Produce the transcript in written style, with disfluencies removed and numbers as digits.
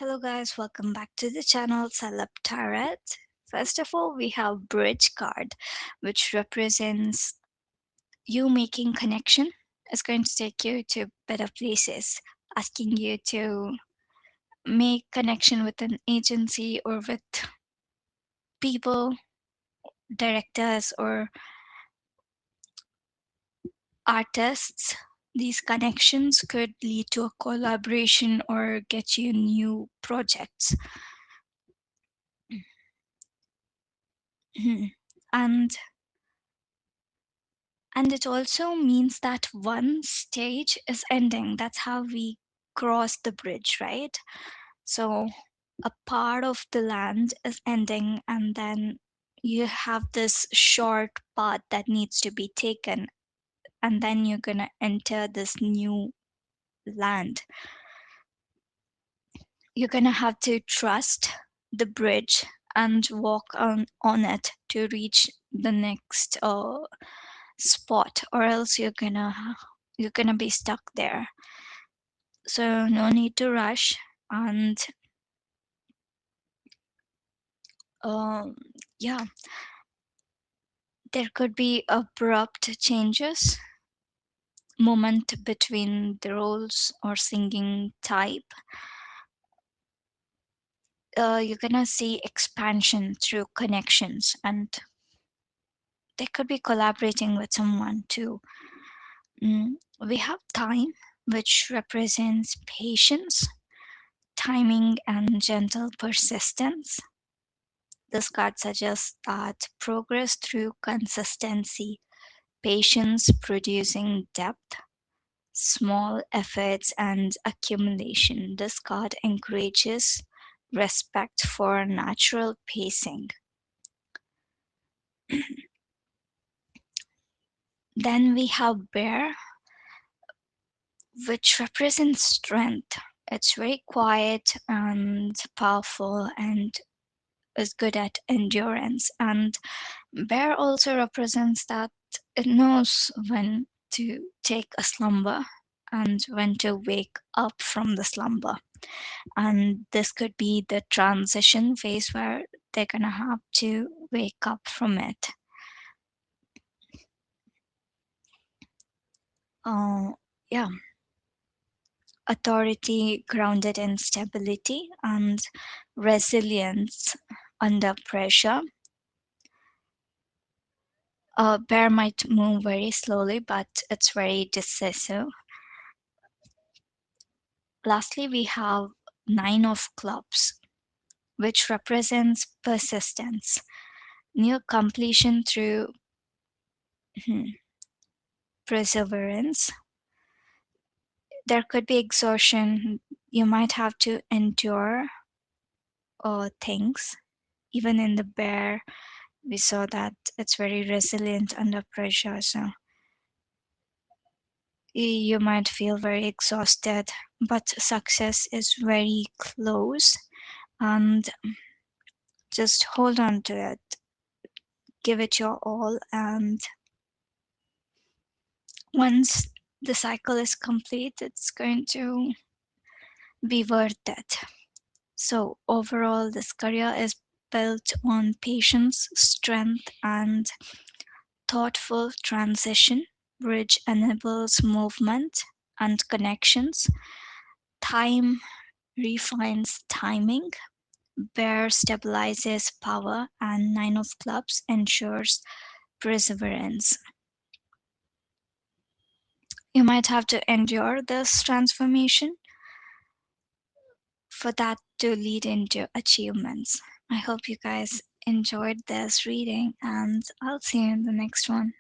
Hello guys, welcome back to the channel Salab Tarot. First of all, we have Bridge card, which represents you making connection. It's going to take you to better places, asking you to make connection with an agency or with people, directors or artists. These connections could lead to a collaboration or get you new projects. and And it also means that one stage is ending. That's how we cross the bridge, right? So a part of the land is ending, and then you have this short path that needs to be taken, and then you're going to enter this new land. You're going to have to trust the bridge and walk on it to reach the next spot, or else you're gonna be stuck there. So no need to rush. And um, yeah, there could be abrupt changes, moment between the roles or singing type. You're gonna see expansion through connections, and they could be collaborating with someone too. We have time, which represents patience, timing, and gentle persistence. This card suggests that progress through consistency, patience producing depth, small efforts, and accumulation. This card encourages respect for natural pacing. Then we have Bear, which represents strength. It's very quiet and powerful and is good at endurance. And Bear also represents that it knows when to take a slumber and when to wake up from the slumber. And this could be the transition phase where they're gonna have to wake up from it. Uh, yeah, authority grounded in stability and resilience under pressure. A bear might move very slowly, but it's very decisive. Lastly, we have Nine of Clubs, which represents persistence, near completion through perseverance. There could be exhaustion. You might have to endure things. Even in the bear, we saw that it's very resilient under pressure. So you might feel very exhausted, but success is very close. And just hold on to it, give it your all, and once the cycle is complete, it's going to be worth it. So, overall, this career is built on patience, strength, and thoughtful transition. Bridge enables movement and connections. Time refines timing. Bear stabilizes power, and Nine of Clubs ensures perseverance. You might have to endure this transformation for that to lead into achievements. I hope you guys enjoyed this reading, and I'll see you in the next one.